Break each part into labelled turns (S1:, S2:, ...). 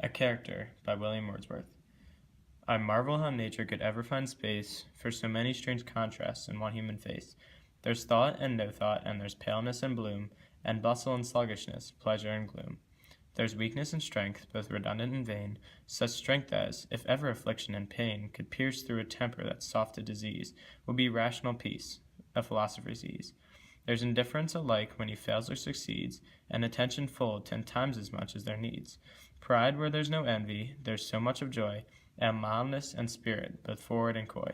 S1: A Character by William Wordsworth. I marvel how nature could ever find space for so many strange contrasts in one human face. There's thought and no thought, and there's paleness and bloom, and bustle and sluggishness, pleasure and gloom. There's weakness and strength, both redundant and vain, such strength as, if ever affliction and pain could pierce through a temper that's soft to disease, would be rational peace, a philosopher's ease. There's indifference alike when he fails or succeeds, and attention full 10 times as much as their needs. Pride where there's no envy, there's so much of joy, and mildness and spirit, both forward and coy.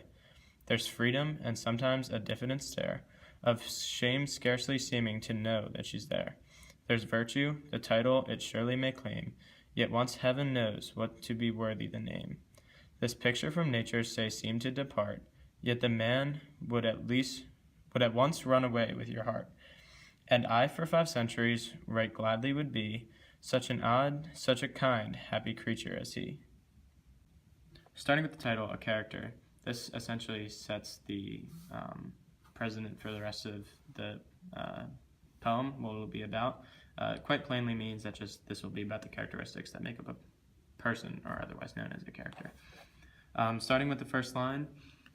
S1: There's freedom, and sometimes a diffident stare, of shame scarcely seeming to know that she's there. There's virtue, the title it surely may claim, yet once heaven knows what to be worthy the name. This picture from nature say seemed to depart, yet the man would at once run away with your heart. And I for 5 centuries right gladly would be such an odd, such a kind, happy creature as he. Starting with the title, A Character, this essentially sets the precedent for the rest of the poem, what it'll be about. Quite plainly means that this will be about the characteristics that make up a person, or otherwise known as a character. Starting with the first line,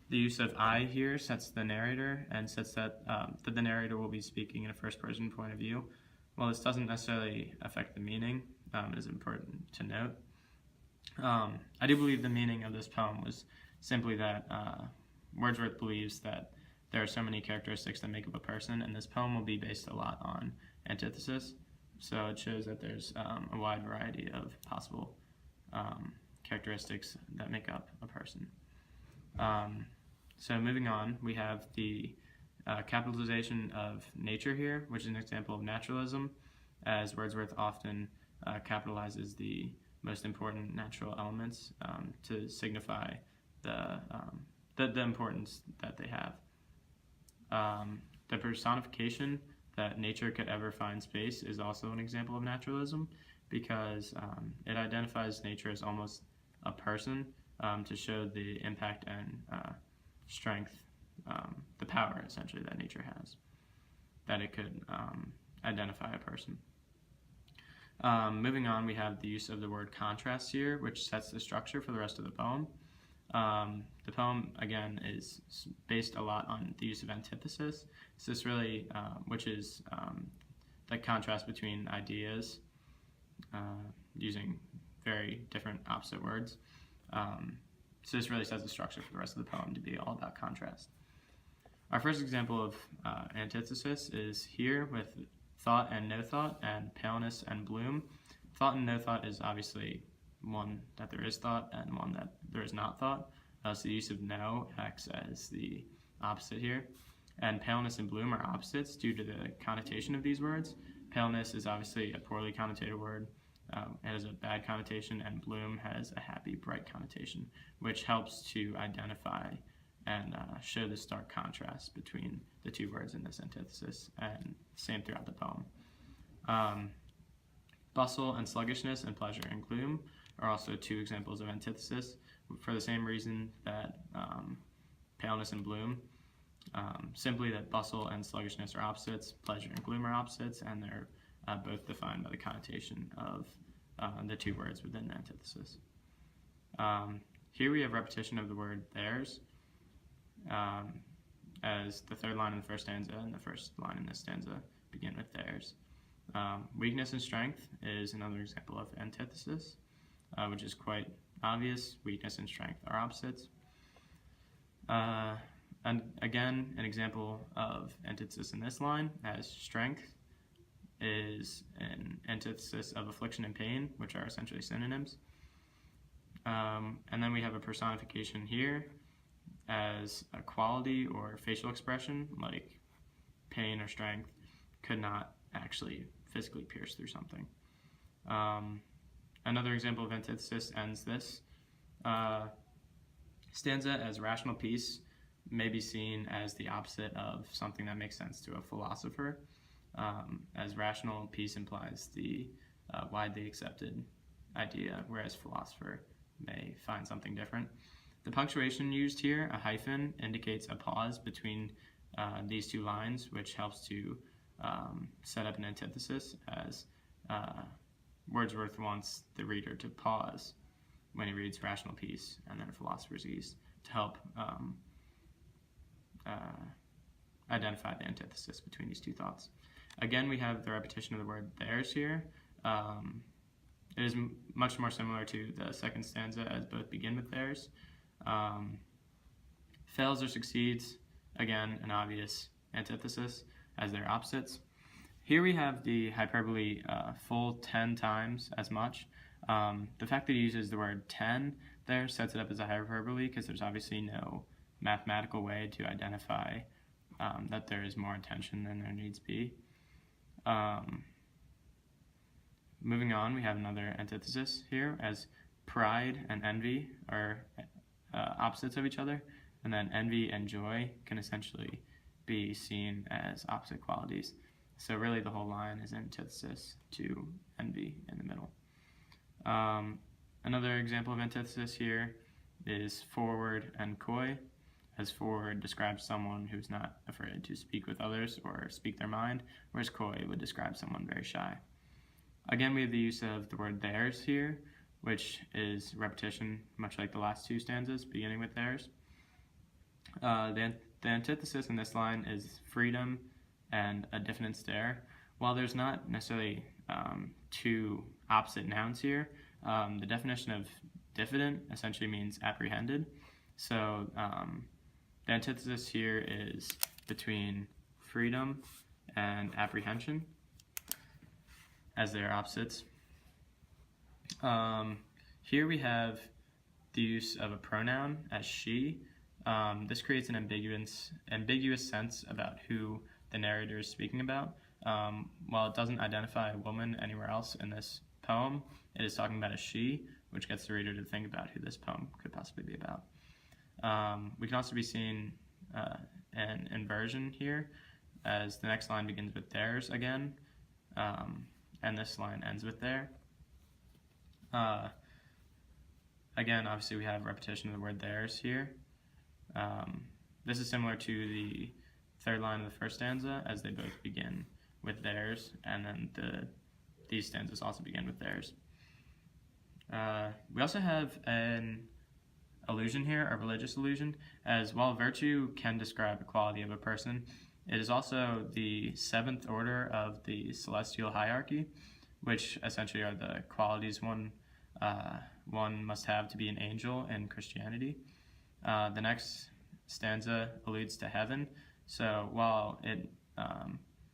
S1: the use of I here sets the narrator and sets that the narrator will be speaking in a first-person point of view. While this doesn't necessarily affect the meaning, it is important to note. I do believe the meaning of this poem was simply that Wordsworth believes that there are so many characteristics that make up a person, and this poem will be based a lot on antithesis. So it shows that there's a wide variety of possible characteristics that make up a person. So moving on, we have the capitalization of nature here, which is an example of naturalism, as Wordsworth often capitalizes the most important natural elements to signify the importance that they have. The personification that nature could ever find space is also an example of naturalism, because it identifies nature as almost a person to show the impact and strength, the power essentially that nature has, that it could identify a person. Moving on, we have the use of the word contrast here, which sets the structure for the rest of the poem. The poem, again, is based a lot on the use of antithesis. So this really, which is the contrast between ideas using very different opposite words. So this really sets the structure for the rest of the poem to be all about contrast. Our first example of antithesis is here with thought and no thought, and paleness and bloom. Thought and no thought is obviously one that there is thought and one that there is not thought. So the use of no acts as the opposite here. And paleness and bloom are opposites due to the connotation of these words. Paleness is obviously a poorly connotated word. It has a bad connotation, and bloom has a happy, bright connotation, which helps to identify and show the stark contrast between the two words in this antithesis, and same throughout the poem. Bustle and sluggishness and pleasure and gloom are also 2 examples of antithesis, for the same reason that paleness and bloom. Simply that bustle and sluggishness are opposites, pleasure and gloom are opposites, and they're both defined by the connotation of the 2 words within the antithesis. Here we have repetition of the word theirs, as the 3rd line in the first stanza and the 1st line in this stanza begin with theirs. Weakness and strength is another example of antithesis, which is quite obvious. Weakness and strength are opposites. And again, an example of antithesis in this line, as strength is an antithesis of affliction and pain, which are essentially synonyms. And then we have a personification here as a quality or facial expression, like pain or strength could not actually physically pierce through something. Another example of antithesis ends this stanza as rational peace may be seen as the opposite of something that makes sense to a philosopher, as rational peace implies the widely accepted idea, whereas philosopher may find something different. The punctuation used here, a hyphen, indicates a pause between these 2 lines, which helps to set up an antithesis, as Wordsworth wants the reader to pause when he reads Rational Peace and then Philosopher's Ease to help identify the antithesis between these two thoughts. Again, we have the repetition of the word theirs here. It is much more similar to the second stanza, as both begin with theirs. Fails or succeeds, again, an obvious antithesis, as they're opposites. Here we have the hyperbole full 10 times as much. The fact that he uses the word 10 there sets it up as a hyperbole because there's obviously no mathematical way to identify that there is more intention than there needs be. Moving on, we have another antithesis here, as pride and envy are opposites of each other, and then envy and joy can essentially be seen as opposite qualities. So really the whole line is antithesis to envy in the middle. Another example of antithesis here is forward and coy, as forward describes someone who's not afraid to speak with others or speak their mind, whereas coy would describe someone very shy. Again, we have the use of the word theirs here, which is repetition, much like the last two stanzas, beginning with theirs. The antithesis in this line is freedom and a diffident stare. While there's not necessarily two opposite nouns here, the definition of diffident essentially means apprehended. So the antithesis here is between freedom and apprehension, as they are opposites. Here we have the use of a pronoun as she. This creates an ambiguous sense about who the narrator is speaking about. While it doesn't identify a woman anywhere else in this poem, it is talking about a she, which gets the reader to think about who this poem could possibly be about. We can also be seeing an inversion here, as the next line begins with theirs again, and this line ends with their. Again, obviously we have repetition of the word theirs here. This is similar to the third line of the first stanza, as they both begin with theirs, and then these stanzas also begin with theirs. We also have an illusion here, a religious illusion, as while virtue can describe a quality of a person, it is also the seventh order of the celestial hierarchy, which essentially are the qualities one must have to be an angel in Christianity. The next stanza alludes to heaven, so while it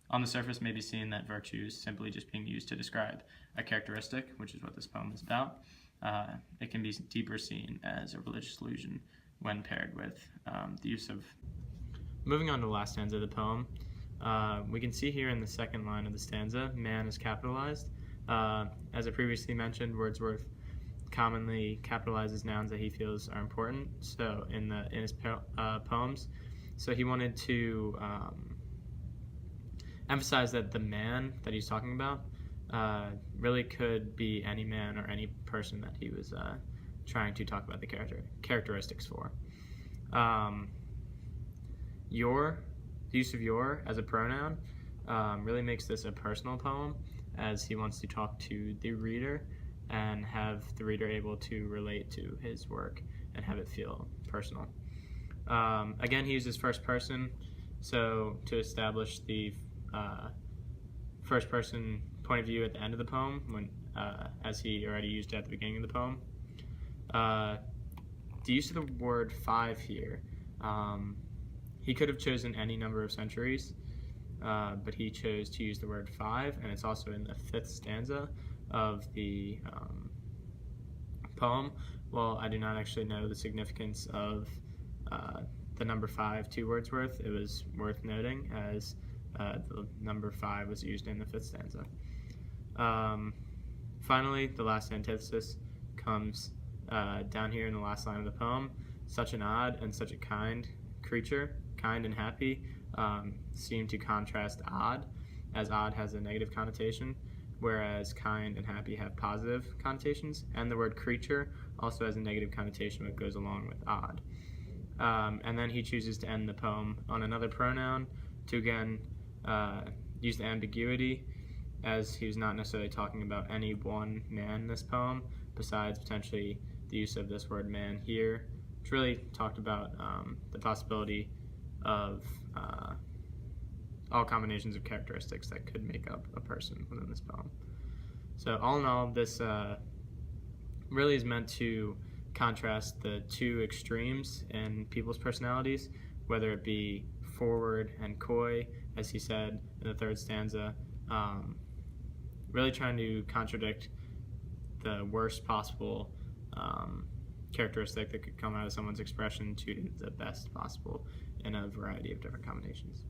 S1: on the surface may be seen that virtue is simply just being used to describe a characteristic, which is what this poem is about, it can be deeper seen as a religious illusion when paired with the use of... Moving on to the last stanza of the poem, we can see here in the second line of the stanza, man is capitalized. As I previously mentioned, Wordsworth commonly capitalizes nouns that he feels are important, so in his poems. So he wanted to emphasize that the man that he's talking about really could be any man or any person that he was trying to talk about the characteristics for. The use of your as a pronoun really makes this a personal poem, as he wants to talk to the reader and have the reader able to relate to his work and have it feel personal. Again, he uses first person, so to establish the first person point of view at the end of the poem, when as he already used it at the beginning of the poem. The use of the word 5 here, he could have chosen any number of centuries, but he chose to use the word 5, and it's also in the 5th stanza of the poem. Well, I do not actually know the significance of the number 5 to Wordsworth. It was worth noting, as the number 5 was used in the 5th stanza. Finally, the last antithesis comes down here in the last line of the poem. Such an odd and such a kind creature, kind and happy, seem to contrast odd, as odd has a negative connotation, whereas kind and happy have positive connotations, and the word creature also has a negative connotation that goes along with odd. And then he chooses to end the poem on another pronoun to again use the ambiguity as he was not necessarily talking about any one man in this poem, besides potentially the use of this word man here, which really talked about the possibility of all combinations of characteristics that could make up a person within this poem. So all in all, this really is meant to contrast the two extremes in people's personalities, whether it be forward and coy, as he said in the third stanza, really trying to contradict the worst possible characteristic that could come out of someone's expression to the best possible in a variety of different combinations.